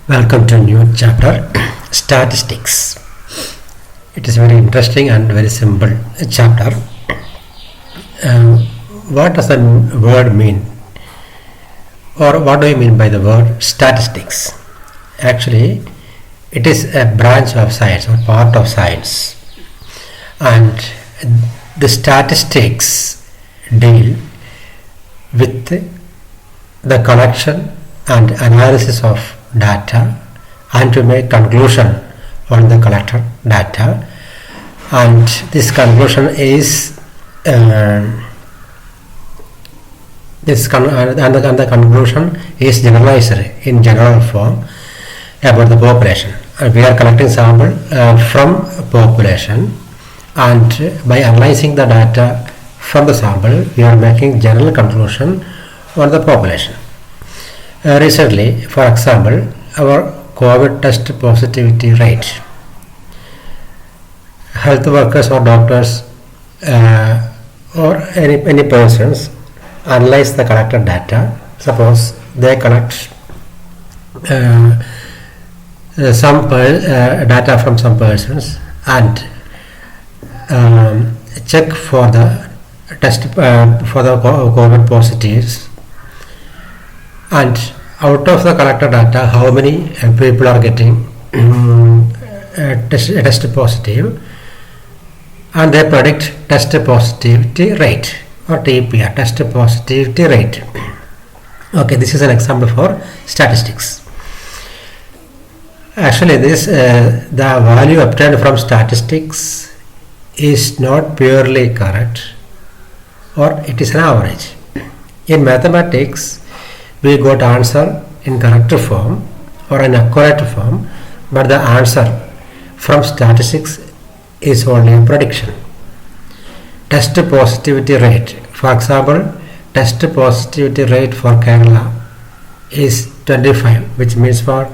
Welcome to a new chapter, Statistics. It is very interesting and very simple chapter. What does the word mean? Or what do you mean by the word statistics? Actually, it is a branch of science or part of science. And the statistics deal with the collection and analysis of data and to make conclusion on the collected data, and this conclusion is and the conclusion is generalized in general form about the population. We are collecting sample from population, and by analyzing the data from the sample we are making general conclusion on the population. Recently, for example, our COVID test positivity rate. Health workers or doctors or any persons analyze the collected data. Suppose they collect some data from some persons and check for the test for the COVID positives, and out of the collected data how many people are getting test positive, and they predict test positivity rate or TPR, test positivity rate. Okay, this is an example for statistics. Actually, this the value obtained from statistics is not purely correct, or it is an average. In mathematics we got answer in correct form or in accurate form, but the answer from statistics is only a prediction. Test positivity rate, for example, test positivity rate for Kerala is 25, which means what?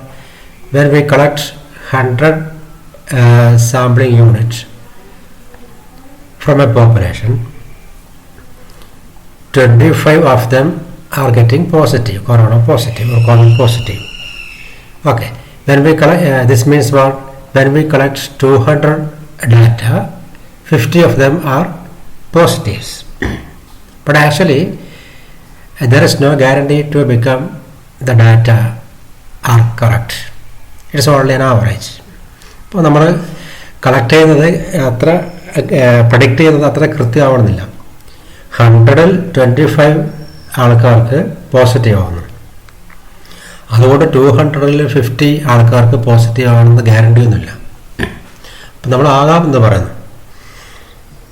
When we collect 100 sampling units from a population, 25 of them are getting positive, corona positive or COVID positive. Okay, when we collect, this means what? When we collect 200 data, 50 of them are positives. But actually, there is no guarantee to become the data are correct. It is only an average. അപ്പോൾ നമ്മൾ collect ചെയ്യുന്നത് അത്ര predict ചെയ്യുന്നത് അത്ര കൃത്യമാവണമെന്നില്ല. 100-ൽ 25 ആൾക്കാർക്ക് positive ആവുന്നു, അതുകൊണ്ട് 200-ൽ 50 ആൾക്കാർക്ക് പോസിറ്റീവ് ആണെന്ന് ഗ്യാരണ്ടി ഒന്നുമില്ല. അപ്പം നമ്മൾ ആകാമെന്ന് പറയുന്നു.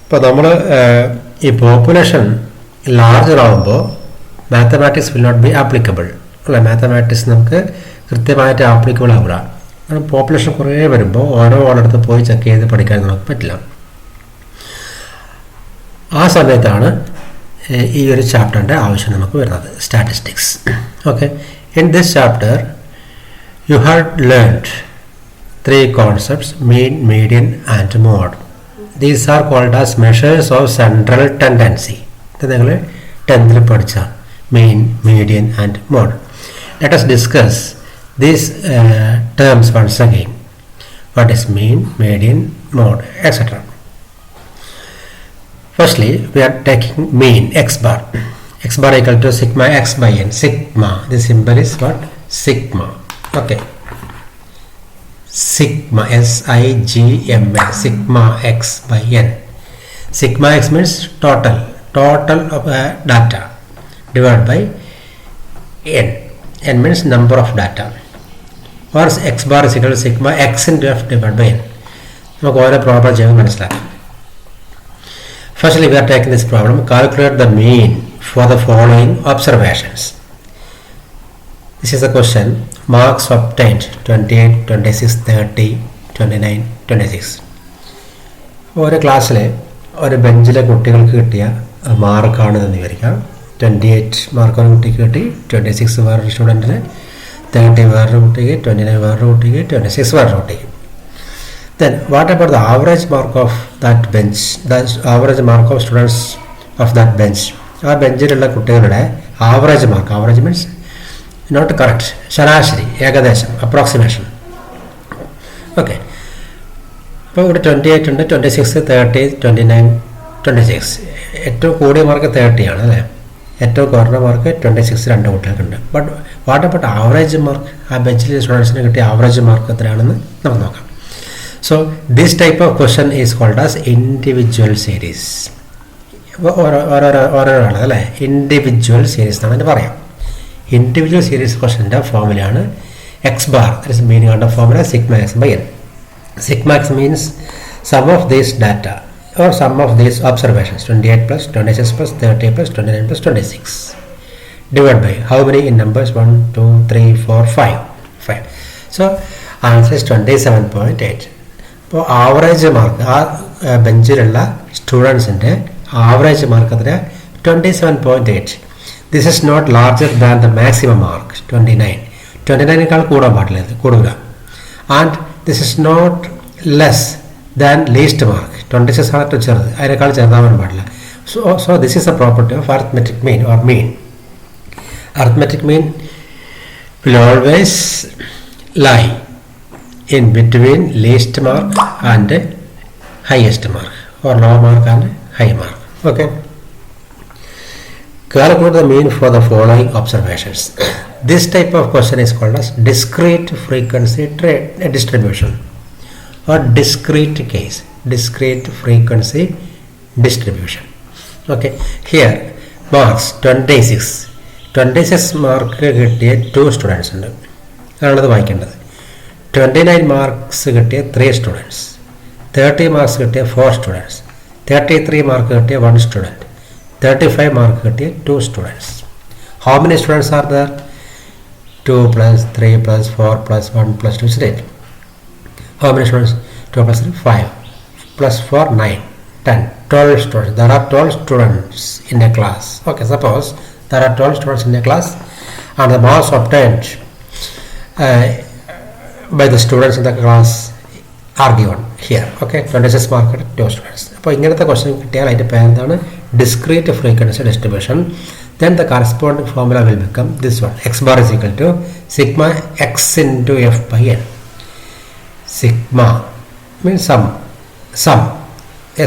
ഇപ്പോൾ നമ്മൾ ഈ പോപ്പുലേഷൻ ലാർജർ ആകുമ്പോൾ mathematics will not be applicable അല്ല, മാത്തമാറ്റിക്സ് നമുക്ക് കൃത്യമായിട്ട് ആപ്ലിക്കബിൾ ആവില്ല. കാരണം പോപ്പുലേഷൻ കുറേ വരുമ്പോൾ ഓരോടത്ത് പോയി ചെക്ക് ചെയ്ത് പഠിക്കാൻ നമുക്ക് പറ്റില്ല. ആ സമയത്താണ് ഈ ഒരു ചാപ്റ്ററിൻ്റെ ആവശ്യം നമുക്ക് വരുന്നത്, statistics. Okay, in this chapter you have learned 3 concepts: mean, median and mode. These are called as measures of central tendency. ഇത് നിങ്ങൾ 10th പഠിച്ച mean, median and mode. Let us discuss these terms once again. What is mean, median, mode, etc. Firstly, we are taking mean, x bar. X bar equal to sigma x by n. Sigma, the symbol is what? Sigma. Okay. Sigma, S-I-G-M-A, sigma x by n. Sigma x means total of data divided by n. N means number of data. Or x bar is equal to sigma x into f divided by n. നമുക്ക് ഓരോ problem ചെയ്യുമ്പോൾ മനസ്സിലാക്കാം. Firstly, we are taking this problem. Calculate the mean for the following observations. This is the question. Marks obtained 28, 26, 30, 29, 26. ഒരു ക്ലാസ്സിൽ ഒരു ബെഞ്ചിലെ കുട്ടികൾക്ക് കിട്ടിയ മാർക്കാണെന്ന് വിവരിക്കാം. 28 മാർക്ക് ഒരു കുട്ടിക്ക് കിട്ടി, 26 വേറൊരു സ്റ്റുഡൻറ്റിന്, 30 വേറൊരു കുട്ടിക്ക്, 29 വേറൊരു കുട്ടിക്ക്, 26 വേറൊരു കുട്ടിക്ക്. Then what about the average mark of that bench? The average mark of students of that bench. ആ ബെഞ്ചിലുള്ള കുട്ടികളുടെ average mark, average means not correct, ശരാശരി, ഏകദേശം, അപ്രോക്സിമേഷൻ. ഓക്കെ, അപ്പോൾ ഇവിടെ 28 ഉണ്ട്, 26, 30, 29, 26. ഏറ്റവും കൂടിയ മാർക്ക് 30 ആണ് അല്ലേ, ഏറ്റവും കുറഞ്ഞ മാർക്ക് 26 രണ്ട് കുട്ടികൾക്കുണ്ട്. But what about average mark? ആ ബെഞ്ചിലെ സ്റ്റുഡൻസിന് കിട്ടിയ ആവറേജ് മാർക്ക് എത്രയാണെന്ന് നമുക്ക് നോക്കാം. So this type of question is called as individual series. അപ്പോൾ ഓരോരാൾ അല്ലേ, ഇൻഡിവിജ്വൽ സീരീസ് എന്നാണ് അതിന് പറയാം. ഇൻഡിവിജ്വൽ സീരീസ് ക്വസ്റ്റൻ്റെ ഫോമുലയാണ് x bar. That is meaning of the formula sigma x by n. Sigma x means sum of these data or sum of these observations, 28 plus 26 plus 30 plus 29 plus 26, divided by how many in numbers? 1, 2, 3, 4, 5. So answer is 27.8. അപ്പോൾ average mark ആ ബെഞ്ചിലുള്ള സ്റ്റുഡൻസിൻ്റെ average mark എത്ര? 27.8. This is not larger than the maximum mark 29. 29നേക്കാൾ കൂടാൻ പാടില്ല, ഇത് കൂടുതല. And this is not less than least mark 26 ആണ് ഏറ്റവും ചെറുത്, അതിനേക്കാൾ ചെറുതാവാൻ പാടില്ല. So this is a property of arithmetic mean or mean. Arithmetic mean will always lie in between least mark and highest mark, or low mark and high mark. Okay. Calculate the mean for the following observations. This type of question is called as discrete frequency distribution or discrete case, discrete frequency distribution. Okay. Here marks 26 mark കിട്ടിയ 2 students ഉണ്ട്, അതാണത് വായിക്കേണ്ടത്. 29 marks കിട്ടിയ 3 students, 30 marks കിട്ടിയ 4 students, 33 mark കിട്ടിയ 1 student, 35 mark കിട്ടിയ 2 students. How many students are there? 2 plus 3 plus 4 plus 1 plus 2 is 8. How many students? 2 plus 3, 5 plus 4, 9, 10, 12 students. There are 12 students in a class. Okay, suppose there are 12 students in a class and the marks obtained by the students in the class are given here. Okay, 26 mark 2 students. അപ്പോൾ ഇങ്ങനത്തെ question കിട്ടിയാൽ അതിൻ്റെ പേരെന്താണ്? Discrete frequency distribution. Then the corresponding formula will become this one. X bar is equal to sigma x into f by n. Sigma means sum,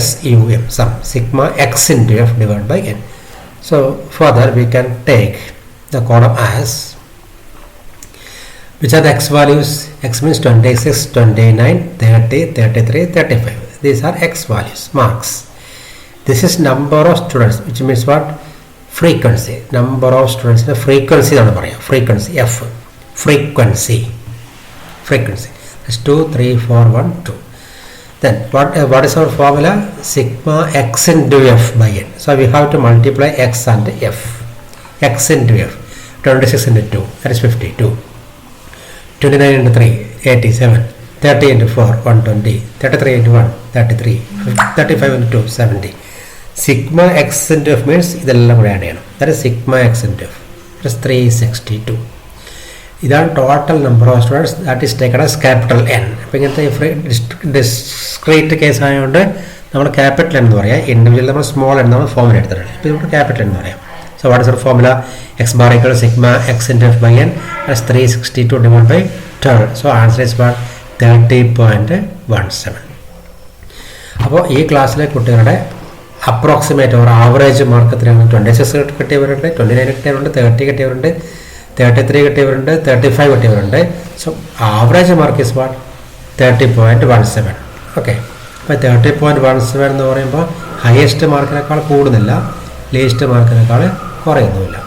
S-U-M, sum, sigma x into f divided by n. So further we can take the column as, which are the x values? X means 26, 29, 30, 33, 35. These are x values, marks. This is number of students, which means what? Frequency. Number of students. Frequency ആണ് പറയാം. Frequency, F. Frequency. That's 2, 3, 4, 1, 2. Then what is our formula? Sigma x into f by n. So we have to multiply x and f. X into f. 26 into 2. That is 52. 29 into 3, 87, 30 into 4, 120, 33 into 1, 33, 35 into 2, 70. Sigma x into f means ഇതെല്ലാം കൂടെ add ചെയ്യണം. That is sigma x into f. That is 362. ഇതാണ് total number of students. That is taken as capital N. അപ്പോൾ ഇങ്ങനത്തെ discrete case ആയതുകൊണ്ട് നമ്മൾ capital എന്ന് പറയാം. ഇൻഡിവിജ്വൽ നമ്മൾ സ്മോൾ എന്ന് നമ്മൾ ഫോമിൽ എടുത്തിട്ടുണ്ട്. ഇപ്പോൾ ഇവിടെ ക്യാപിറ്റൽ എന്ന് പറയാം. So what is our formula? X bar equals sigma x into f by n. That's 362 divided by 12. So answer is what? 30.17. അപ്പോൾ ഈ ക്ലാസ്സിലെ കുട്ടികളുടെ അപ്രോക്സിമേറ്റ് ഓർ ആവറേജ് മാർക്ക് എത്രയാണ്? 26 കിട്ടിയവരുണ്ട്, 29 കിട്ടിയവരുണ്ട്, 30 കിട്ടിയവരുണ്ട്, 33 കിട്ടിയവരുണ്ട്, 35 കിട്ടിയവരുണ്ട്. So average mark is what? 30.17. Okay, അപ്പോൾ 30.17 എന്ന് പറയുമ്പോൾ ഹയസ്റ്റ് മാർക്കിനേക്കാൾ കൂടുന്നില്ല, ലീസ്റ്റ് മാർക്കിനേക്കാൾ കുറയുന്നുമില്ല.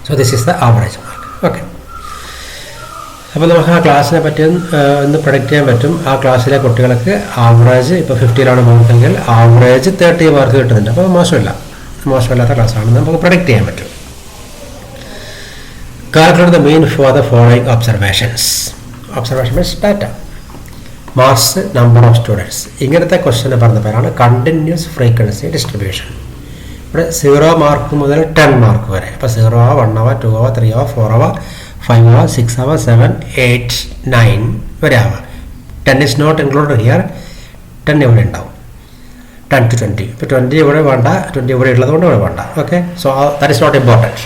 So this is the average mark. Okay, അപ്പോൾ നമുക്ക് ആ ക്ലാസ്സിനെ പറ്റി ഒന്ന് പ്രൊഡിക്റ്റ് ചെയ്യാൻ പറ്റും. ആ ക്ലാസ്സിലെ കുട്ടികൾക്ക് ആവറേജ് ഇപ്പോൾ 50 മാർക്കെങ്കിൽ ആവറേജ് 30 മാർക്ക് കിട്ടുന്നുണ്ട്. അപ്പോൾ മോശമില്ലാത്ത ക്ലാസ്സാണ്, നമുക്ക് പ്രൊഡിക്റ്റ് ചെയ്യാൻ പറ്റും. Calculate the mean for the following observations. Observation means data. Mass, number of students. ഇങ്ങനത്തെ ക്വസ്റ്റ്യൻ പറഞ്ഞ പേരാണ് കണ്ടിന്യൂസ് ഫ്രീക്വൻസി ഡിസ്ട്രിബ്യൂഷൻ. ഇവിടെ 0 മാർക്ക് മുതൽ 10 മാർക്ക് വരെ. അപ്പോൾ 0 ആവാം, 1 ആവാം, 2 ആവാം, 3 ആവാം, 4 ആവാം, 5 ആവാം, 6 ആവാം, 7, 8, 9 വരെ ആവാം. 10 is not included here. 10 ഇവിടെ ഉണ്ടാവും. 10 to 20. ഇപ്പോൾ 20 ഇവിടെ വേണ്ട, 20 ഇവിടെ ഉള്ളത് കൊണ്ട് ഇവിടെ വേണ്ട. Okay, so that is not important.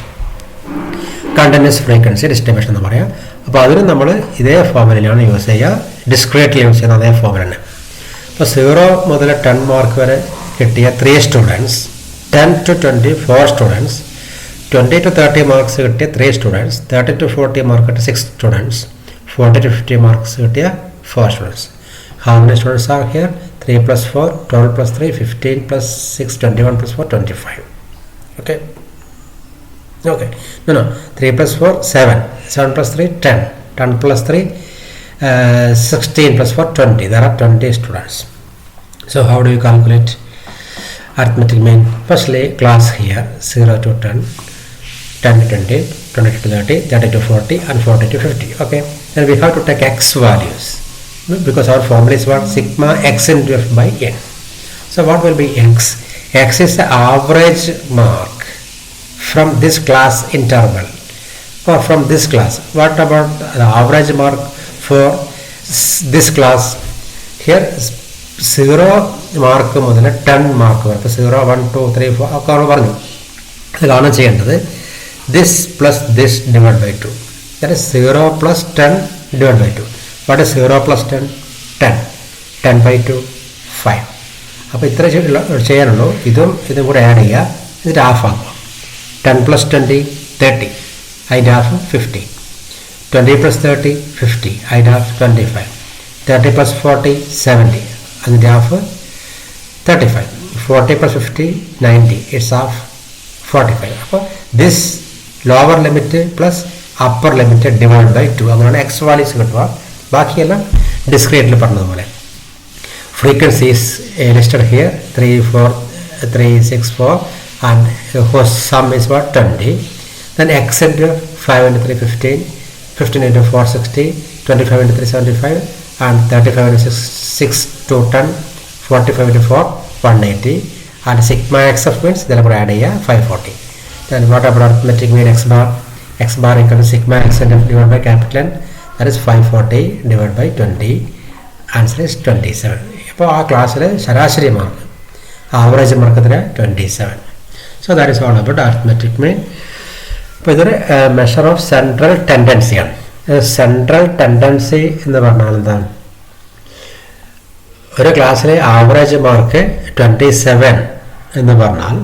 Continuous frequency distribution എന്ന് പറയാം. അപ്പോൾ അതിന് നമ്മൾ ഇതേ ഫോർമുലയാണ് യൂസ് ചെയ്യുക, ഡിസ്ക്രീറ്റ്ലി യൂസ് ചെയ്യുന്ന അതേ ഫോർമുല തന്നെ. അപ്പോൾ 0 മുതൽ 10 മാർക്ക് വരെ കിട്ടിയ 3 students, 10 to 20 4 students, 20 to 30 marks കിട്ടിയ 3 സ്റ്റുഡൻസ്, 30 to 40 മാർക്ക് കിട്ടിയ 6 സ്റ്റുഡൻസ്, 40 to 50 മാർക്സ് കിട്ടിയ 4 students. How many students are here? 3 plus 4, 12 plus 3, 15 plus 6, 21 plus 4, 25. Okay. Okay. No. 3 plus 4, 7. 7 plus 3, 10. 10 plus 3, 16 plus 4, 20. There are 20 students. So how do you calculate arithmetic mean? Firstly, class here 0 to 10, 10 to 20, 20 to 30, 30 to 40, and 40 to 50. Okay. Then we have to take x values, because our formula is what? Sigma x into f by n. So what will be x? X is the average mark from this class interval, or from this class. What about the average mark for this class? Here 0 mark മുതൽ 10 mark വരെ, 0 1 2 3 4 ഒക്കെ നമ്മൾ പറഞ്ഞു. ഇതാണ് ചെയ്യേണ്ടത്. This plus this divided by 2. That is 0 plus 10 divided by 2. What is 0 plus 10? 10. 10 by 2, 5. അപ്പോൾ ഇത്ര ചെയ്യാനുള്ളൂ. ഇതും കൂടെ ആഡ് ചെയ്യുക, എന്നിട്ട് ഹാഫ് ആക്കുക. 10 plus 20, 30. അതിൻ്റെ ഹാഫ് 50. 20 plus 30, 50. അതിൻ്റെ ഹാഫ് 25. 30 plus 40, 70. അതിൻ്റെ ഹാഫ് 35. 40 plus 50, 90. It's half 45. അപ്പോൾ this lower limit plus upper limit divide by 2. അങ്ങനെയാണ് എക്സ് വാല്യൂസ് കിട്ടുക. ബാക്കിയെല്ലാം ഡിസ്ക്രീറ്റ്ലി പറഞ്ഞതുപോലെ. Frequencies listed here 3 4 3 6 4 and whose sum is what? 20. Then x into 5 into 3 15, 15 into 4 60, 25 into 3 75, and 35 into 6 to 10, 45 into 4 180, and sigma x of means then we add here 540. Then what about arithmetic mean x bar? X bar equal to sigma x divided by capital N, that is 540 divided by 20. Answer is 27. ഇപ്പോൾ ആ ക്ലാസ്സിൽ ശരാശരി mark, average mark എത്ര? 27. So that is all about arithmetic mean. അപ്പോൾ ഇതൊരു measure of central ടെൻഡൻസിയാണ്. Central tendency എന്ന് പറഞ്ഞാൽ എന്താണ്? ഒരു ക്ലാസ്സിലെ ആവറേജ് മാർക്ക് 27 എന്ന് പറഞ്ഞാൽ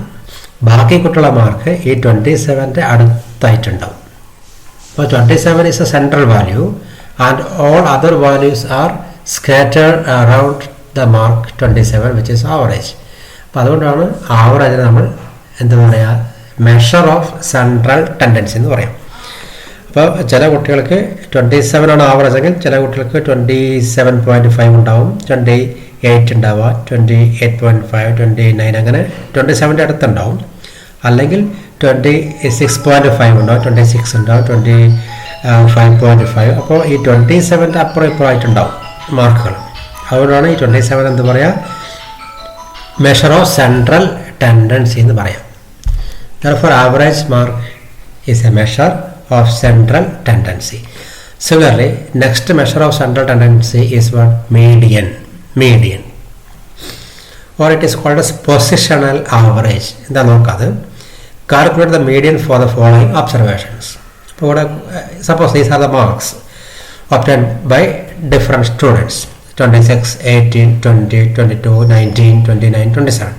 ബാക്കി കുട്ടികളുടെ മാർക്ക് ഈ 27ൻ്റെ അടുത്തായിട്ടുണ്ടാവും. അപ്പോൾ 27 is a central value and all other values are scattered around the mark 27, which is average. അപ്പോൾ അതുകൊണ്ടാണ് ആവറേജിന് നമ്മൾ എന്താ പറയുക, മെഷർ ഓഫ് സെൻട്രൽ ടെൻഡൻസി എന്ന് പറയാം. അപ്പോൾ ചില കുട്ടികൾക്ക് 27 ആണ് ആവറേജ് എങ്കിൽ ചില കുട്ടികൾക്ക് 27.5 ഉണ്ടാവും, 28 ഉണ്ടാവുക, 28.5, 29, അങ്ങനെ 27ൻ്റെ അടുത്തുണ്ടാവും. അല്ലെങ്കിൽ 26.5 ഉണ്ടാവും, 26 ഉണ്ടാവും, 25.5. അപ്പോൾ ഈ 27ൻ്റെ അപ്പുറം ഇപ്പുറമായിട്ടുണ്ടാവും മാർക്കുകൾ. അതുകൊണ്ടാണ് ഈ 27 എന്ത് പറയുക, മെഷർ ഓഫ് സെൻട്രൽ ടെൻഡൻസി എന്ന് പറയാം. Therefore, average mark is a measure of central tendency. Similarly, next measure of central tendency is what? Median. Median. Or it is called as positional average. എന്താ നോക്കാതെ calculate the median for the following observations. Suppose these are the marks obtained by different students: 26, 18, 20, 22, 19, 29, 27.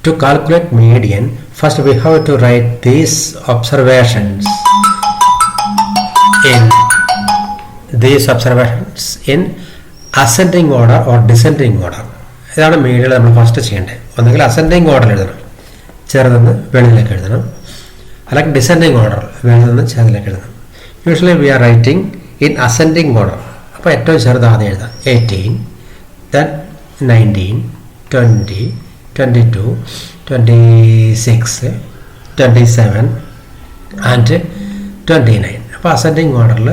To calculate median, first we have to write these observations in ascending order or descending order. ഇതാണ് മീഡിയയിൽ നമ്മൾ first ചെയ്യേണ്ടത്. ഒന്നെങ്കിൽ ascending order എഴുതണം, ചെറുതെന്ന് വെളിയിലേക്ക് എഴുതണം, അല്ലെങ്കിൽ descending order വെളിയിൽനിന്ന് ചെറുതിലേക്ക് എഴുതണം. Usually we are writing in ascending order. അപ്പോൾ ഏറ്റവും ചെറുത് ആദ്യം എഴുതാം, 18, then 19, 20, 22, 26, 27 and 29. അപ്പോൾ അസെൻഡിങ് ഓർഡറിൽ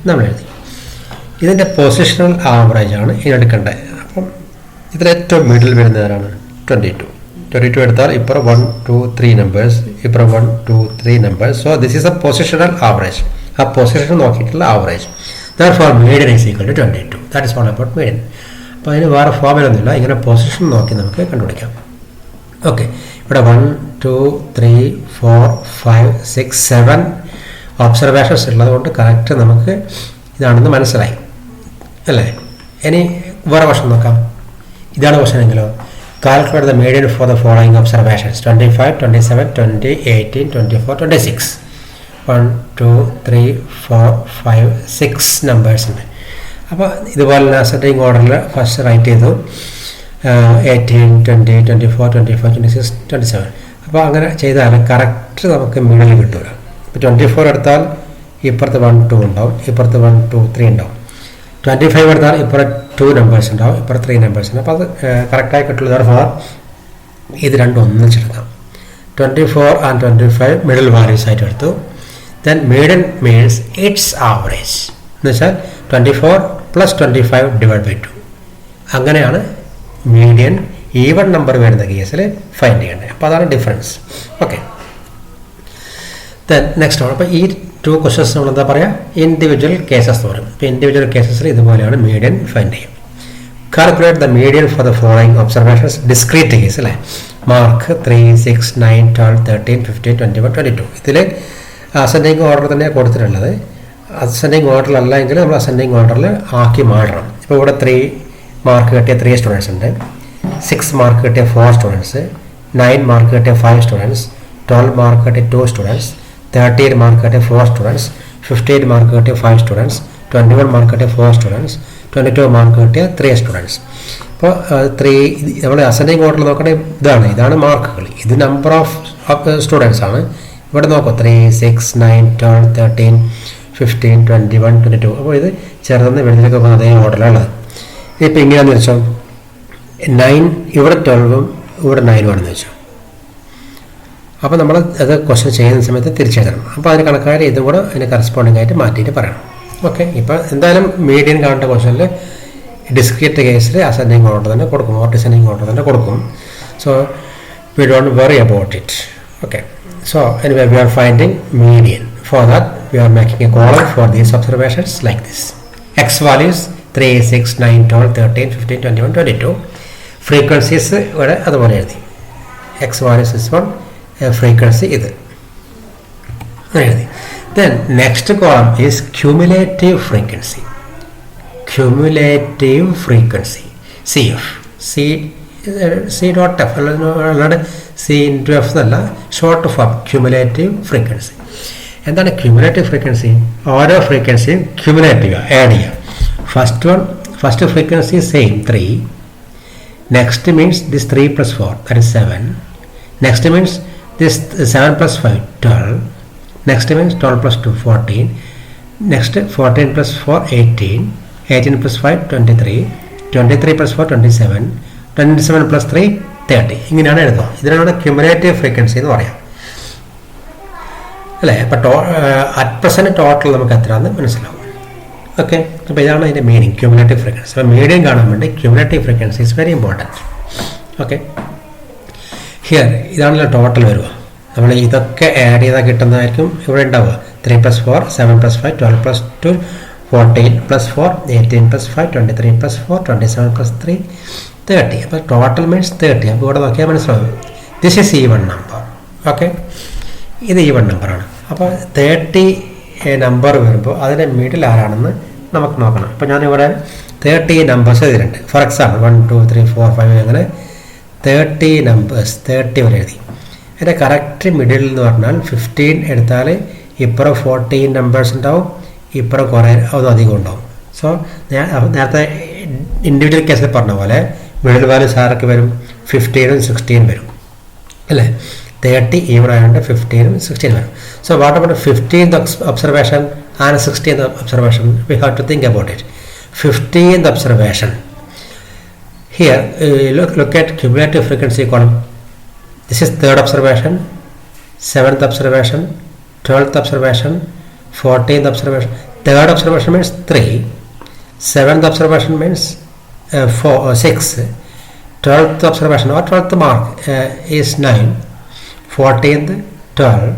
നമ്മൾ എഴുതി. ഇതിൻ്റെ പൊസിഷണൽ ആവറേജ് ആണ് ഇനി എടുക്കേണ്ടത്. അപ്പം ഇതിലേറ്റവും മിഡിൽ വരുന്നവരാണ് 22 എടുത്താൽ ഇപ്പുറം 1 2 3 നമ്പേഴ്സ്, ഇപ്പുറം 1 2 3 numbers. So this is a positional average. ആ പൊസിഷൻ നോക്കിയിട്ടുള്ള average. Therefore median is equal to 22. That is all about median. അപ്പോൾ അതിന് വേറെ ഫോമിലൊന്നുമില്ല, ഇങ്ങനെ പൊസിഷൻ നോക്കി നമുക്ക് കണ്ടുപിടിക്കാം. ഓക്കെ, ഇവിടെ 1 2 3 4 5 6 7 ഒബ്സർവേഷൻസ് ഉള്ളത് കൊണ്ട് കറക്റ്റ് നമുക്ക് ഇതാണെന്ന് മനസ്സിലായി അല്ലേ. ഇനി വേറെ ക്വസ്റ്റൻ നോക്കാം. ഇതാണ് ക്വസ്റ്റൻ എങ്കിലോ, calculate the median for the following observations 25, 27, 20, 18, 24, 26. 1, 2, 3, 4, 5, 6 numbers ഉണ്ട്. അപ്പോൾ ഇതുപോലെ അസെൻഡിങ് ഓർഡറിൽ ഫസ്റ്റ് റൈറ്റ് ചെയ്തു 18, 20, 24, 25, 26, 27. അപ്പോൾ അങ്ങനെ ചെയ്താൽ കറക്റ്റ് നമുക്ക് മിഡിൽ കിട്ടില്ല. ഇപ്പോൾ 24 എടുത്താൽ ഇപ്പുറത്ത് 1, 2 ഉണ്ടാവും, ഇപ്പുറത്ത് 1, 2, 3 ഉണ്ടാവും. 25 എടുത്താൽ ഇപ്പുറത്ത് 2 നമ്പേഴ്സ് ഉണ്ടാവും, ഇപ്പുറത്ത് 3 നമ്പേഴ്സ് ഉണ്ട്. അപ്പോൾ അത് കറക്റ്റായി കിട്ടുള്ളതാണ്. ഫോർ ഇത് രണ്ടും ഒന്നിച്ചെടുക്കാം. 24 and 25 മിഡിൽ വാല്യൂസ് ആയിട്ട് എടുത്തു. Then median means it's average എന്ന് വെച്ചാൽ 24 + 25 ÷ 2. അങ്ങനെയാണ് മീഡിയൻ ഈവൺ നമ്പർ വരുന്ന കേസിൽ ഫൈൻഡ് ചെയ്യേണ്ടത്. അപ്പോൾ അതാണ് ഡിഫറൻസ്. ഓക്കെ, ദെൻ നെക്സ്റ്റ് ആണ്. അപ്പോൾ ഈ 2 ക്വസ്റ്റൻസ് നമ്മൾ എന്താ പറയുക, ഇൻഡിവിജ്വൽ കേസസ് എന്ന് പറയും. ഇപ്പോൾ ഇൻഡിവിജ്വൽ കേസസിൽ ഇതുപോലെയാണ് മീഡിയൻ ഫൈൻഡ് ചെയ്യും. Calculate the median for the following observations discrete case അല്ലേ. മാർക്ക് 3, 6, 9, 12, 13, 15, 21, 22. ഇതിൽ അസെൻഡിങ് ഓർഡർ തന്നെ കൊടുത്തിട്ടുള്ളത്. അസെൻഡിങ് ഓർഡറിലല്ല എങ്കിൽ നമ്മൾ അസെൻഡിങ് ഓർഡറിൽ ആക്കി മാറ്റണം. ഇപ്പോൾ ഇവിടെ 3 മാർക്ക് കിട്ടിയ 3 സ്റ്റുഡൻസ് ഉണ്ട്, 6 മാർക്ക് കിട്ടിയ 4 സ്റ്റുഡൻസ്, 9 മാർക്ക് കിട്ടിയ 5 സ്റ്റുഡൻസ്, 12 മാർക്ക് കിട്ടിയ 2 സ്റ്റുഡൻസ്, 13 മാർക്ക് കിട്ടിയ 4 സ്റ്റുഡൻസ്, 15 മാർക്ക് കിട്ടിയ 5 സ്റ്റുഡൻസ്, 21 മാർക്ക് കിട്ടിയ 4 സ്റ്റുഡൻസ്, 22 മാർക്ക് കിട്ടിയ 3 സ്റ്റുഡൻസ്. അപ്പോൾ 3 നമ്മൾ അസെൻഡിങ് ഓർഡറിൽ നോക്കണേ ഇതാണ് മാർക്കുകൾ. ഇത് നമ്പർ ഓഫ് സ്റ്റുഡൻസ് ആണ്. ഇവിടെ നോക്കാം 3, 6, 9, 12, 13, 15, 21, 22. അപ്പോൾ ഇത് ചെറുതെന്ന് വെളിയിലേക്ക് പോകുന്ന അതേ ഓർഡറിലുള്ളത്. ഇതിപ്പോൾ ഇങ്ങനെയാണെന്ന് വെച്ചോ, 9 ഇവിടെ 12ഉം ഇവിടെ 9ഉം ആണെന്ന് വെച്ചോ. അപ്പോൾ നമ്മൾ അത് ക്വസ്റ്റ്യൻ ചെയ്യുന്ന സമയത്ത് തിരിച്ചെഴുതണം. അപ്പോൾ അതിന് കണക്കായ ഇതും കൂടെ അതിന് കറസ്പോണ്ടിങ് ആയിട്ട് മാറ്റിയിട്ട് പറയണം. ഓക്കെ, ഇപ്പോൾ എന്തായാലും മീഡിയൻ കാണേണ്ട ക്വസ്റ്റനിൽ ഡിസ്ക്രീറ്റ് കേസിൽ അസെൻഡിങ് ഓർഡർ തന്നെ കൊടുക്കും, ഓർ ഡിസെൻഡിങ് ഓർഡർ തന്നെ കൊടുക്കും. So we don't worry about it. Okay, so anyway we are finding median. For that we are making a column for these observations like this. X values 3, 6, 9, 12, 13, 15, 21, 22. Frequencies ഇവിടെ അതുപോലെ എഴുതി. X values is one, frequency ഇത് എഴുതി. Then next column is cumulative frequency. Cumulative frequency, CF. C.F അല്ലാണ്ട് C/F എന്നല്ല, short form cumulative frequency. എന്താണ് cumulative frequency? ഓരോ ഫ്രീക്വൻസിയും ക്യുമുലേറ്റീവ് ആഡ് ചെയ്യുക. First frequency same 3. Next means this 3 + 4 that is 7. Next means this 7 + 5 12. Next means 12 + 2 14. Next 14 + 4 18. 18 + 5 23. 23 + 4 27. 27 + 3 30. ഇങ്ങനെയാണ് എഴുതുക. ഇതിനാണ് cumulative frequency എന്ന് പറയാം അല്ലേ. അപ്പോൾ അറ്റ് പ്രസൻറ്റ് ടോട്ടൽ നമുക്ക് എത്രയാണെന്ന് മനസ്സിലാവും. ഓക്കെ, അപ്പോൾ ഇതാണ് അതിൻ്റെ മീനിങ്, ക്യുമുലേറ്റീവ് ഫ്രീക്വൻസി. അപ്പോൾ മീഡിയം കാണാൻ വേണ്ടി cumulative frequency is very important. Okay, here ഇതാണല്ലോ ടോട്ടൽ വരിക. നമ്മൾ ഇതൊക്കെ ആഡ് ചെയ്താൽ കിട്ടുന്നതായിരിക്കും ഇവിടെ ഉണ്ടാവുക. 3 + 4 7 + 5 12 + 2 14 + 4 18 + 5 23 + 4 27 + 3 30. അപ്പോൾ ടോട്ടൽ മീൻസ് 30. അപ്പോൾ ഇവിടെ നോക്കിയാൽ മനസ്സിലാവും this is even number. Okay, ഇത് ഈവൺ നമ്പറാണ്. അപ്പോൾ 30 നമ്പർ വരുമ്പോൾ അതിൻ്റെ മിഡിൽ ആരാണെന്ന് നമുക്ക് നോക്കണം. അപ്പോൾ ഞാനിവിടെ 30 നമ്പേഴ്സ് എഴുതിയിട്ടുണ്ട്. ഫോർ എക്സാമ്പിൾ 1 2 3 4 5 അങ്ങനെ 30 നമ്പേഴ്സ് 30 വരെ എഴുതി. അതിൻ്റെ കറക്റ്റ് മിഡിൽ എന്ന് പറഞ്ഞാൽ 15 എടുത്താൽ ഇപ്പുറം 14 നമ്പേഴ്സ് ഉണ്ടാവും, ഇപ്പുറം കുറേ ഒന്നും അധികം ഉണ്ടാവും. സോ നേരത്തെ ഇൻഡിവിജ്വൽ കേസിൽ പറഞ്ഞ പോലെ മിഡിൽ വാല്യൂസ് ആരൊക്കെ വരും? 15ഉം 16 വരും അല്ലേ. 30 ഈവൺ ആയതുകൊണ്ട് 15ഉം 16 വരും. So what about 15th observation and 16th observation? We have to think about it. 15th observation. Here look at cumulative frequency column. This is 3rd observation, 7th observation, 12th observation, 14th observation. 3rd observation means 3, 7th observation means 4 or 6, 12th observation or 12th mark is 9, 14th 12.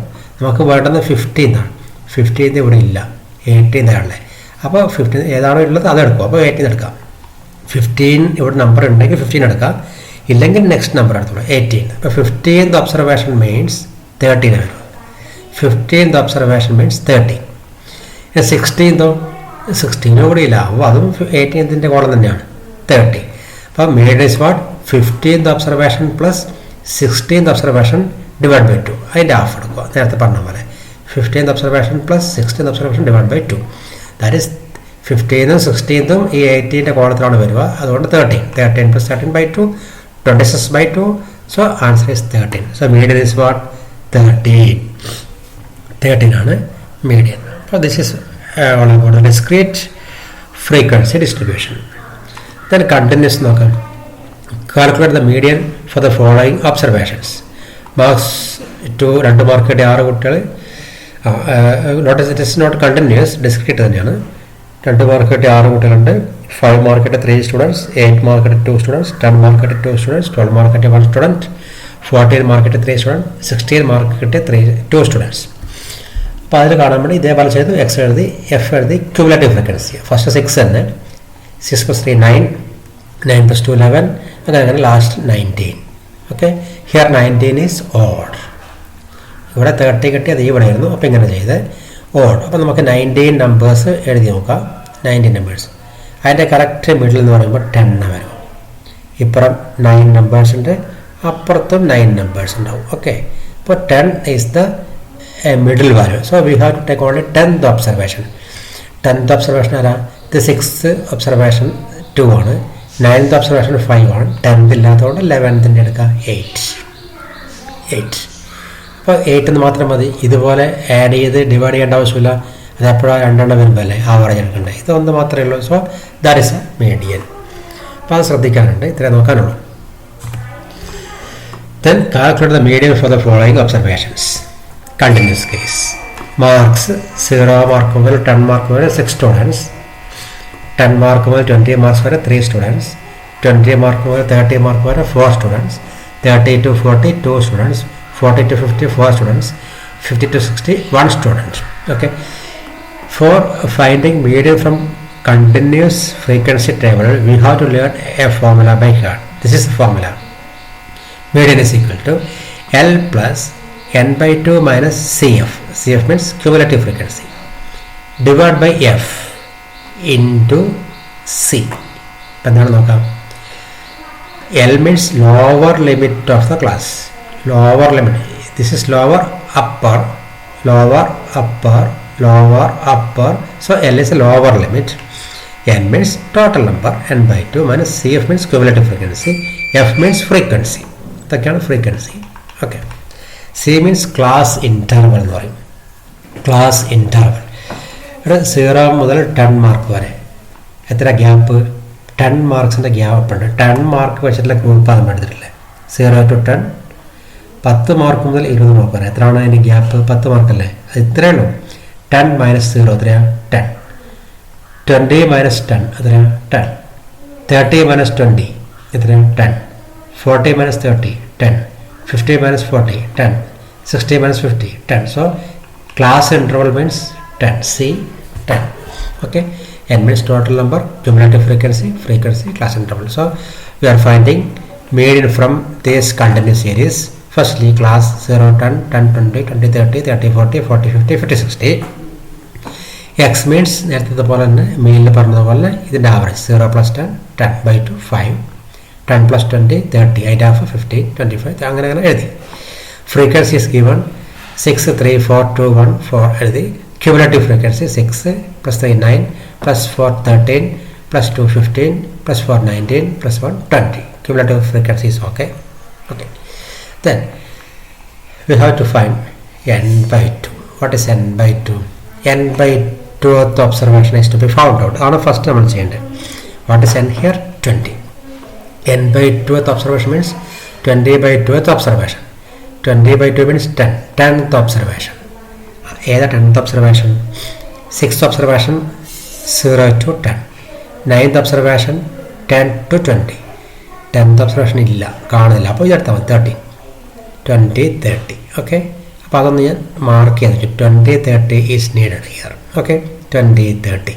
നമുക്ക് വേണ്ടുന്നത് 15th ആണ്. 15th ഇവിടെ ഇല്ല, 18th ആണല്ലേ. അപ്പോൾ 15 ഏതാണോ ഉള്ളത് അതെടുക്കും. അപ്പോൾ 18 എടുക്കാം. 15 ഇവിടെ നമ്പർ ഉണ്ടെങ്കിൽ 15 എടുക്കാം, ഇല്ലെങ്കിൽ നെക്സ്റ്റ് നമ്പർ എടുത്തോളൂ 18. അപ്പോൾ 15th observation means 13 ആണ്. 15th observation means 30. 16th 16 കൂടി ഇല്ല, അപ്പോൾ അതും 18th കോളം തന്നെയാണ് 30. അപ്പോൾ median is what 15th observation plus 16th observation divide by 2. അതിൻ്റെ ഹാഫ് എടുക്കുക, നേരത്തെ പറഞ്ഞ പോലെ 15th observation plus 16th observation divide by 2. That is 15th 16th ഈ 18th കോളത്തിലാണ് വരിക, അതുകൊണ്ട് 13 plus 13 by 2 26 by 2, so answer is 13. So median is what? 13 ആണ് median. So this is all about the discrete frequency distribution. Then continuous നോക്കാം. Calculate the median for the following observations. Marks to 2 mark കിട്ടിയ 6 കുട്ടികൾ. Notice it is not continuous, discrete തന്നെയാണ്. 2 mark കിട്ടിയ 6 കുട്ടികളുണ്ട്. 5 mark at 3 students, 8 mark at 2 students, 10 mark at 2 students, 12 mark at 1 student, 14 mark at 3 students, 16 mark at 2 students. അപ്പോൾ അതിൽ കാണാൻ വേണ്ടി ഇതേപോലെ ചെയ്തു എക്സ് എഴുതി, എഫ് എഴുതി, ക്യൂമുലേറ്റീവ് ഫ്രീക്വൻസി ഫസ്റ്റ് 6 തന്നെ, 6 + 3 9, 9 + 2 11, അങ്ങനെ last 19. Okay, here 19 is odd. ഇവിടെ 30 കിട്ടി, അത് ഇവിടെ ആയിരുന്നു. അപ്പോൾ ഇങ്ങനെ ചെയ്ത് ഓഡ്. അപ്പോൾ നമുക്ക് 19 നമ്പേഴ്സ് എഴുതി നോക്കാം. 19 നമ്പേഴ്സ് അതിൻ്റെ കറക്റ്റ് മിഡിൽ എന്ന് പറയുമ്പോൾ 10 വരും. ഇപ്പുറം 9 നമ്പേഴ്സിൻ്റെ, അപ്പുറത്തും 9 നമ്പേഴ്സ് ഉണ്ടാവും. ഓക്കെ, അപ്പോൾ 10 is the middle value. So we have to take only 10th observation. 10th observation ആരാ? ഇത് 6th observation 2 ആണ്, 9th observation 5 ആണ്, 10th ഇല്ലാത്തതുകൊണ്ട് 11th എടുക്കുക 8. അപ്പോൾ 8 എന്ന് മാത്രം മതി. ഇതുപോലെ ആഡ് ചെയ്ത് ഡിവൈഡ് ചെയ്യേണ്ട ആവശ്യമില്ല. അതെപ്പോഴാണ് 2 വരുമ്പോൾ അല്ലേ ആവറേജ് എടുക്കേണ്ടത്. ഇതൊന്ന് മാത്രമേ ഉള്ളൂ. So that is a median. അപ്പോൾ അത് ശ്രദ്ധിക്കാനുണ്ട്, ഇത്രയും നോക്കാനുള്ളൂ. Then calculate the median for the following observations. Continuous case. Marks 0 mark മുതൽ 10 മാർക്ക് വരെ 6 സ്റ്റുഡൻസ്, 10 മാർക്ക് മുതൽ 20 മാർക്സ് വരെ 3 സ്റ്റുഡൻസ്, 20 മാർക്ക് മുതൽ 30 മാർക്ക് വരെ 4 students, 30 to 40 2 students, 40 to 50 4 students, 50 to 60 1 student. Okay. For finding median from continuous frequency table, we have to learn a formula by heart. This is the formula. Median is equal to L plus n by 2 minus CF. CF means cumulative frequency. Divided by F into C. എന്താണ് നോക്കാം. L means lower limit of the class. Lower limit. This is lower upper. So L is a lower limit. N means total number, n by 2 minus CF means cumulative frequency, F means frequency. ഇതൊക്കെയാണ് frequency. Okay, C means class interval എന്ന് പറയും. Class interval. ഇവിടെ 0 മുതൽ 10 mark വരെ എത്ര gap? 10 മാർക്സിൻ്റെ gap ഉണ്ട്. 10 mark വെച്ചിട്ടുള്ള group ആണ് എടുത്തിട്ടില്ലേ? 0 to 10, 10 മാർക്ക് മുതൽ 20 മാർക്ക് വരെ എത്രയാണ് അതിൻ്റെ ഗ്യാപ്പ്? 10 മാർക്കല്ലേ? അത് ഇത്രയേ ഉള്ളൂ. 10 minus 0 എത്രയാണ്? 10. 20 minus 10 എത്രയാണ്? 10. 30 minus 20 എത്രയാണ്? 10. 40 minus 30 10. 50 minus 40 10. 60 minus 50 10. So class interval means 10. C 10. Okay, n means total number, cumulative frequency, class interval. So we are finding median from this continuous series. Firstly, class 0 10 10 20 20 30 30 40 40 50 50 60. X means നേരത്തെ പോലെ തന്നെ മെയിലിൽ പറഞ്ഞതുപോലെ ഇതിൻ്റെ average 0 plus 10 10 by 2 5, 10 plus 20 30, അതിൻ്റെ half 15 25 അങ്ങനെ എഴുതി. Frequency is given 6 3 4 2 1 4 എഴുതി. Cumulative frequency 6 plus 3 9 plus 4 13 plus 2 15 plus 4 19 plus 1 20. Cumulative frequency is okay. Then we have to find n by 2. What is n by 2? n by 2th observation is to be found out. ആണ് first നമ്മൾ ചെയ്യേണ്ടത്. What is n here? 20. n by 2th observation means 20 by 2th observation. 20 by 2 means 10. 10th observation. ഏതാ 10th observation? 6th observation 0 to 10. 9th observation 10 to 20. 10th observation ഇല്ല, കാണുന്നില്ല. അപ്പോൾ ഇതെടുത്താൽ മതി 30 20 30. Okay, അപ്പോൾ അതൊന്ന് ഞാൻ മാർക്ക് ചെയ്ത് 20 30 ഈസ് നീഡഡ് ഹിയർ. ഓക്കെ, 20 30.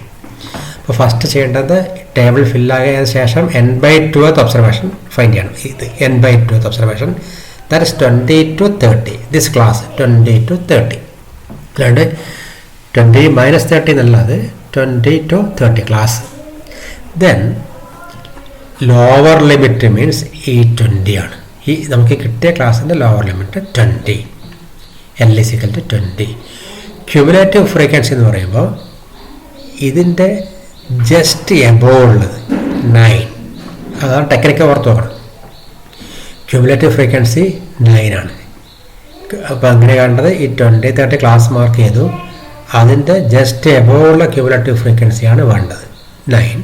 അപ്പോൾ ഫസ്റ്റ് ചെയ്യേണ്ടത് ടേബിൾ ഫില്ലായതിനു ശേഷം n by 2th observation find ചെയ്യണം. ഇത് n by 2th observation, that is 20 to 30. This class 20 to 30. അല്ലാണ്ട് 20 മൈനസ് 30 എന്നുള്ളത് 20 to 30 class. Then lower limit means ഈ 20 ആണ്. ഈ നമുക്ക് കിട്ടിയ ക്ലാസ്സിൻ്റെ lower limit 20, L is equal to 20. Cumulative frequency എന്ന് പറയുമ്പോൾ ഇതിൻ്റെ ജസ്റ്റ് എബോവ് ഉള്ളത് 9, അതാണ് ടെക്നിക്കൽ ഓർത്ത് നോക്കണം. ക്യുമുലേറ്റീവ് ഫ്രീക്വൻസി 9 ആണ്. അപ്പോൾ അങ്ങനെ കണ്ടത് ഈ 20, 30 ക്ലാസ് മാർക്ക് ചെയ്തു. അതിൻ്റെ ജസ്റ്റ് എബോവ് ഉള്ള ക്യുമുലേറ്റീവ് ഫ്രീക്വൻസിയാണ് വേണ്ടത് 9.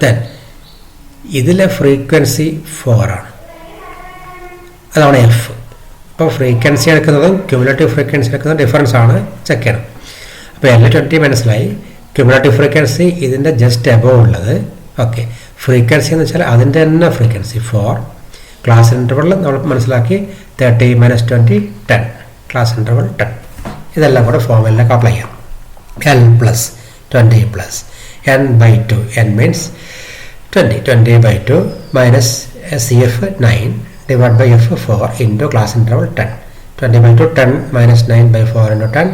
ദെൻ ഇതിലെ ഫ്രീക്വൻസി 4 ആണ്, അതാണ് എഫ്. അപ്പോൾ ഫ്രീക്വൻസി എടുക്കുന്നതും ക്യുമുലേറ്റീവ് ഫ്രീക്വൻസി എടുക്കുന്നതും ഡിഫറൻസ് ആണ്, ചെക്ക് ചെയ്യണം. അപ്പോൾ L20 മനസ്സിലായി. ക്യുമുലേറ്റീവ് ഫ്രീക്വൻസി ഇതിൻ്റെ ജസ്റ്റ് എബോവ് ഉള്ളത്. ഓക്കെ, ഫ്രീക്വൻസി എന്ന് വെച്ചാൽ അതിൻ്റെ തന്നെ ഫ്രീക്വൻസി 4. ക്ലാസ് ഇൻ്റർവെൽ നമ്മൾ മനസ്സിലാക്കി 30 - 20 10, ക്ലാസ് ഇൻ്റർവെൽ 10. ഇതെല്ലാം കൂടെ ഫോമിലേക്ക് അപ്ലൈ ചെയ്യാം. L + 20 + n/2, n means 20/2 minus CF 9 divided by F 4 into class interval 10. 20/2 10 minus 9/4 into 10,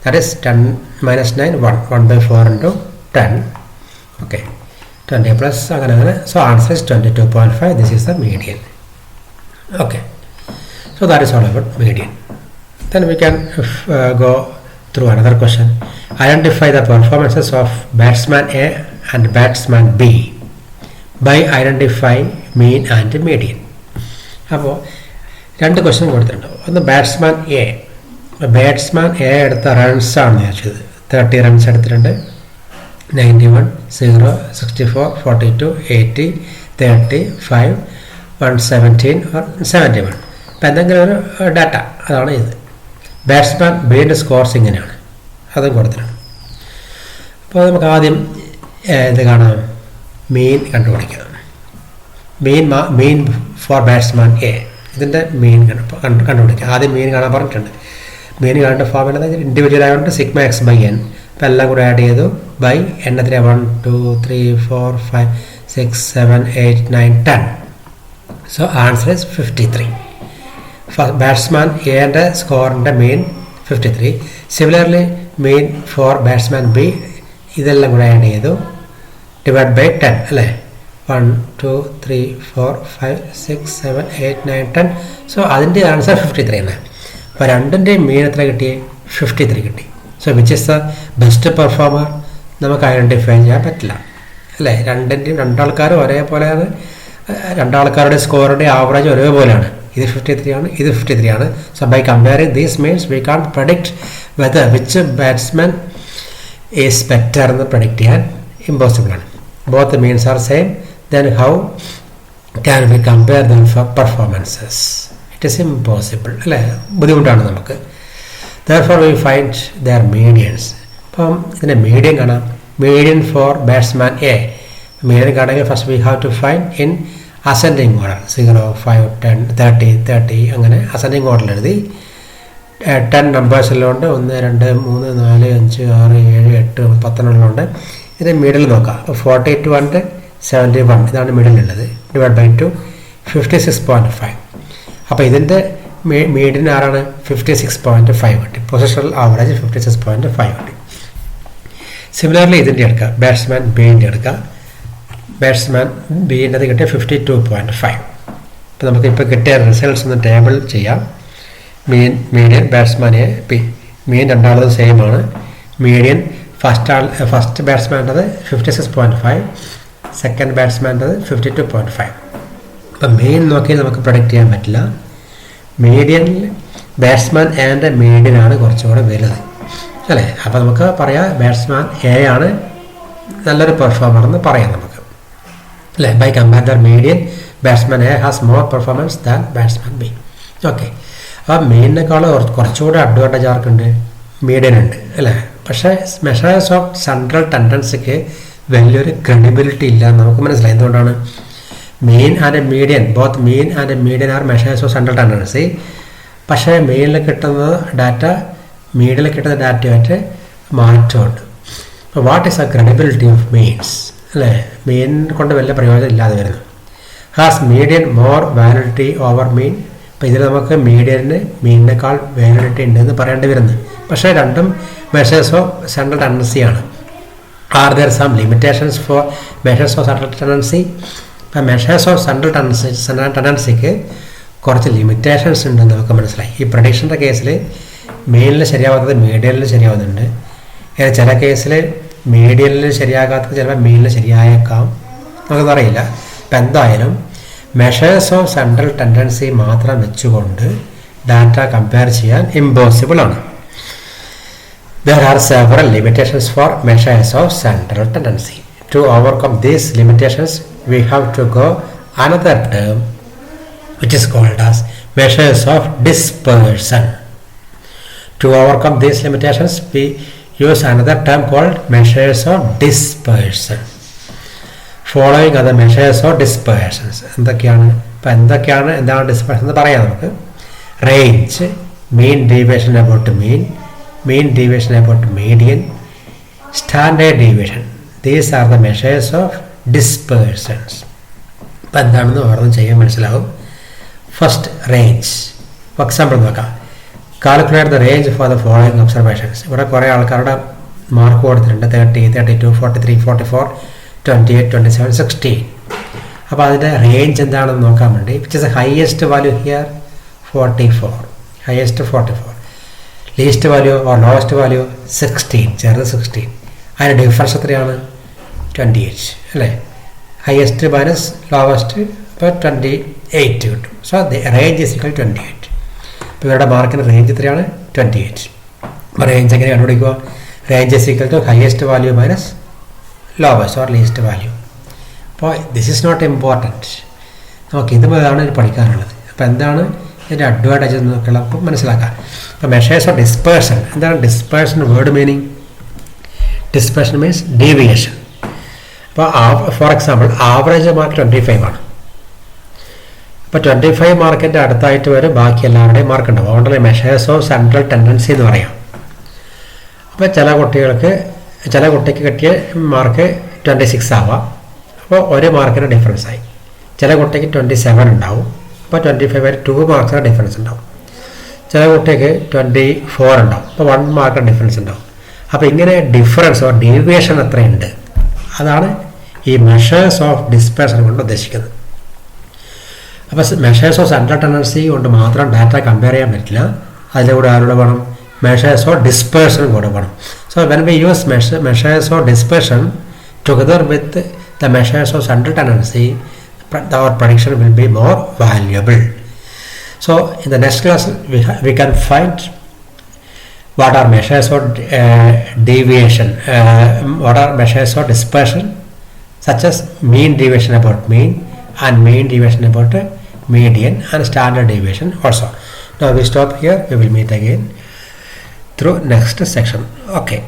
that is 10 minus 9 1, 1/4 into 10. Okay, 20 plus അങ്ങനെ. So answer is 22.5. This is the median. Okay, so that is all about median. Then we can go through another question. Identify the performances of batsman A and batsman B by identifying mean and median. അപ്പോൾ 2 question കൊടുത്തിട്ടുണ്ട്. ഒന്ന് batsman A. Batsman A എടുത്ത റൺസാണ് ചോദിച്ചത്. 30 runs എടുത്തിട്ടുണ്ട്. 91, 0, 64, 42, 80, 35, 117 or 71. അപ്പോൾ എന്തെങ്കിലും ഒരു ഡാറ്റ, അതാണ് ഇത്. ബാറ്റ്സ്മാൻ ബിയുടെ സ്കോർസ് ഇങ്ങനെയാണ്, അതും കൊടുത്തിട്ടുണ്ട്. അപ്പോൾ നമുക്ക് ആദ്യം ഇത് കാണാം, മീൻ കണ്ടുപിടിക്കാം. മീൻ ഫോർ ബാറ്റ്സ്മാൻ എ, ഇതിൻ്റെ മീൻ കണ്ടുപിടിക്കുക. ആദ്യം മീൻ കാണാൻ പറഞ്ഞിട്ടുണ്ട്. മീൻ കാണേണ്ട ഫോർമുല ഇൻഡിവിജ്വൽ ആയതുകൊണ്ട് σx/n. അപ്പോൾ എല്ലാം കൂടെ ആഡ് ചെയ്തു by എണ്ണത്തിലെ 1 2 3 4 5 6 7 8 9 10. So answer is 53. Batsman എയുടെ സ്കോറിൻ്റെ മീൻ 53. സിമിലർലി മീൻ ഫോർ ബാറ്റ്സ്മാൻ ബി, ഇതെല്ലാം കൂടെ ആഡ് ചെയ്തു ഡിവൈഡ് ബൈ 10 അല്ലേ. 1 2 3 4 5 6 7 8 9 10. സോ അതിൻ്റെ ആൻസർ 53 ആണ്. അപ്പോൾ രണ്ടിൻ്റെയും മീൻ എത്ര കിട്ടി? 53 കിട്ടി. So which is the best performer നമുക്ക് ഐഡൻറ്റിഫൈ ചെയ്യാൻ പറ്റില്ല അല്ലേ. രണ്ടാൾക്കാരും ഒരേപോലെയാണ്. രണ്ടാൾക്കാരുടെ സ്കോറിൻ്റെ ആവറേജ് ഒരേപോലെയാണ്. ഇത് 53 ആണ്, ഇത് 53 ആണ്. So by comparing these means we can predict whether which batsman is better എന്ന് പ്രഡിക്റ്റ് ചെയ്യാൻ ഇമ്പോസിബിൾ ആണ്. Both the means are same. Then how can we compare them for performances? It is impossible അല്ലേ, ബുദ്ധിമുട്ടാണ് നമുക്ക്. Therefore we find their medians. അപ്പം ഇതിൻ്റെ median കാണാം. Median for batsman A. Median കാണണമെങ്കിൽ first we have to find in ascending order. 0 5 10 30 30 അങ്ങനെ ascending ഓർഡറിൽ എഴുതി 10 നമ്പേഴ്സിലുണ്ട്. 1 2 3 4 5 6 7 8 10 ഉണ്ട്. ഇതിൻ്റെ മിഡിൽ നോക്കാം. അപ്പോൾ 42 and 71 ഇതാണ് മിഡിലുള്ളത്. Divide by 2 56.5. അപ്പോൾ ഇതിൻ്റെ മീഡിയൻ ആരാണ്? 56.5 കിട്ടി. പൊസിഷണൽ ആവറേജ് 56.5 കിട്ടി. സിമിലർലി ഇതിൻ്റെ എടുക്കുക, ബാറ്റ്സ്മാൻ ബിൻ്റെ എടുക്കുക. ബാറ്റ്സ്മാൻ ബിൻ്റെ കിട്ടിയ 52.5. അപ്പോൾ നമുക്കിപ്പോൾ കിട്ടിയ റിസൾട്ട്സ് ഒന്ന് ടേബിൾ ചെയ്യാം. Median batsman A B, mean രണ്ടാമത് സെയിം ആണ്. മീഡിയൻ ഫസ്റ്റ് ബാറ്റ്സ്മാൻ്റെത് 56.5, സെക്കൻഡ് ബാറ്റ്സ്മാൻ്റെത് 52.5. അപ്പം മെയിൻ നോക്കി നമുക്ക് പ്രൊഡിക്റ്റ് ചെയ്യാൻ പറ്റില്ല. മീഡിയനിൽ ബാറ്റ്സ്മാൻ എൻ്റെ മീഡിയനാണ് കുറച്ചുകൂടെ വലുത് അല്ലേ. അപ്പോൾ നമുക്ക് പറയാം ബാറ്റ്സ്മാൻ എ ആണ് നല്ലൊരു പെർഫോമർ എന്ന് പറയാം നമുക്ക് അല്ലേ. By compare the median batsman A has more performance than batsman B. Okay, അപ്പോൾ മെയിനേക്കാൾ കുറച്ചുകൂടെ അഡ്വാൻറ്റേജ് ആർക്കുണ്ട്? മീഡിയൻ ഉണ്ട് അല്ലേ. പക്ഷേ മെഷേഴ്സ് ഓഫ് സെൻട്രൽ ടെൻഡൻസിക്ക് വലിയൊരു ക്രെഡിബിലിറ്റി ഇല്ല നമുക്ക് മനസ്സിലായി. എന്തുകൊണ്ടാണ്? Mean and median, both mean and median are measures of central tendency. പക്ഷേ മീനിൽ കിട്ടുന്ന ഡാറ്റ മീഡിയയിൽ കിട്ടുന്ന ഡാറ്റയായിട്ട് മാറ്റമുണ്ട്. അപ്പോൾ what is a credibility of means അല്ലേ. മീൻ കൊണ്ട് വലിയ പ്രയോജനം ഇല്ലാതെ വരുന്നു. Has median more validity over mean. അപ്പോൾ ഇതിൽ നമുക്ക് മീഡിയന് മീനിനേക്കാൾ വാലിഡിറ്റി ഉണ്ടെന്ന് പറയേണ്ടി വരുന്നു. പക്ഷേ രണ്ടും മെഷേഴ്സ് ഓഫ് സെൻട്രൽ ടെൻഡൻസി ആണ്. Are there some limitations for measures of central tendency? ഇപ്പം മെഷേഴ്സ് ഓഫ് സെൻട്രൽ ടെൻഡൻസിക്ക് കുറച്ച് ലിമിറ്റേഷൻസ് ഉണ്ടെന്ന് നമുക്ക് മനസ്സിലായി. ഈ പ്രഡിക്ഷൻ്റെ കേസിൽ മെയിനിൽ ശരിയാവാത്തത് മീഡിയനിൽ ശരിയാവുന്നുണ്ട്. ചില കേസിൽ മീഡിയനിൽ ശരിയാകാത്തത് ചിലപ്പോൾ മെയിനിൽ ശരിയായേക്കാം, നമുക്കതറിയില്ല. ഇപ്പം എന്തായാലും മെഷേഴ്സ് ഓഫ് സെൻട്രൽ ടെൻഡൻസി മാത്രം വെച്ചുകൊണ്ട് ഡാറ്റ കമ്പയർ ചെയ്യാൻ ഇമ്പോസിബിൾ ആണ്. There are several limitations for measures of central tendency. To overcome these limitations, we have to go another term which is called as measures of dispersion. To overcome these limitations, we use another term called measures of dispersion. Following are the measures of dispersions. എന്താണ് dispersion എന്ന് പറയാം നമുക്ക്. Range, mean deviation about mean, mean deviation about median, standard deviation. These are the measures of dispersions. അപ്പം എന്താണെന്ന് ഓരോന്നും ചെയ്യാൻ മനസ്സിലാവും. First range. For example നോക്കാം. Calculate the range four the following observations. ഇവിടെ കുറേ ആൾക്കാരുടെ മാർക്ക് കൊടുത്തിട്ടുണ്ട്. 30, 32, 43, 44, 28, 27, 16. അപ്പോൾ അതിൻ്റെ റേഞ്ച് എന്താണെന്ന് നോക്കാൻ വേണ്ടി, which is highest value here 44, highest 44, least value or lowest value 16, ചെറുത് 16. അതിൻ്റെ ഡിഫറൻസ് എത്രയാണ്? 28 അല്ലേ? ഹയസ്റ്റ് മൈനസ് ലോവസ്റ്റ് ഇപ്പോൾ 28 കിട്ടും. So the range is equal 28. ഇപ്പോൾ ഇവരുടെ മാർക്കിന് റേഞ്ച് എത്രയാണ്? 28. അപ്പോൾ റേഞ്ച് എങ്ങനെ കണ്ടുപിടിക്കുക? Range is equal to highest value minus lowest or least value. അപ്പോൾ ദിസ് ഈസ് നോട്ട് ഇമ്പോർട്ടൻറ്റ്. നമുക്ക് ഇതുമാണ് പഠിക്കാനുള്ളത്. അപ്പോൾ എന്താണ് ഇതിൻ്റെ അഡ്വാൻറ്റേജ് എന്നൊക്കെ നമുക്ക് മനസ്സിലാക്കാം. അപ്പോൾ മെഷേഴ്സ് ഓഫ് ഡിസ്പേർഷൻ. എന്താണ് dispersion word meaning? Dispersion means deviation. അപ്പോൾ ഫോർ എക്സാമ്പിൾ ആവറേജ് മാർക്ക് 25 ആണ്. അപ്പോൾ 25 മാർക്കിൻ്റെ അടുത്തായിട്ട് വരും ബാക്കി എല്ലാവരുടെയും മാർക്ക് ഉണ്ടാവും. അതുകൊണ്ടല്ലേ മെഷേഴ്സ് ഓഫ് സെൻട്രൽ ടെൻഡൻസി എന്ന് പറയാം. അപ്പോൾ ചില കുട്ടിക്ക് കിട്ടിയ മാർക്ക് 26 ആവാം. അപ്പോൾ ഒരു മാർക്കിന് ഡിഫറൻസ് ആയി. ചില കുട്ടിക്ക് 27 ഉണ്ടാവും. അപ്പോൾ 25 വരെ 2 മാർക്സിന് ഡിഫറൻസ് ഉണ്ടാവും. ചില കുട്ടിക്ക് 24 ഉണ്ടാവും. അപ്പോൾ 1 മാർക്കിന് ഡിഫറൻസ് ഉണ്ടാവും. അപ്പോൾ ഇങ്ങനെ ഡിഫറൻസ് ഓർ ഡീവിയേഷൻ എത്രയുണ്ട്, അതാണ് ഈ മെഷേഴ്സ് ഓഫ് ഡിസ്പേർഷൻ കൊണ്ട് ഉദ്ദേശിക്കുന്നത്. അപ്പോൾ മെഷേഴ്സ് ഓഫ് സെൻട്രൽ ടെൻഡൻസി കൊണ്ട് മാത്രം ഡാറ്റ കമ്പയർ ചെയ്യാൻ പറ്റില്ല. അതിൻ്റെ കൂടെ ആരോട് വേണം? മെഷേഴ്സ് ഓഫ് ഡിസ്പേർഷൻ കൂടെ വേണം. So when we use measures of dispersion together with the measures of central tendency, our prediction will be more valuable. So in the next class we can find what are measures of deviation, what are measures of dispersion, such as mean deviation about mean and mean deviation about median and standard deviation also. Now we stop here. We will meet again through next section. Okay.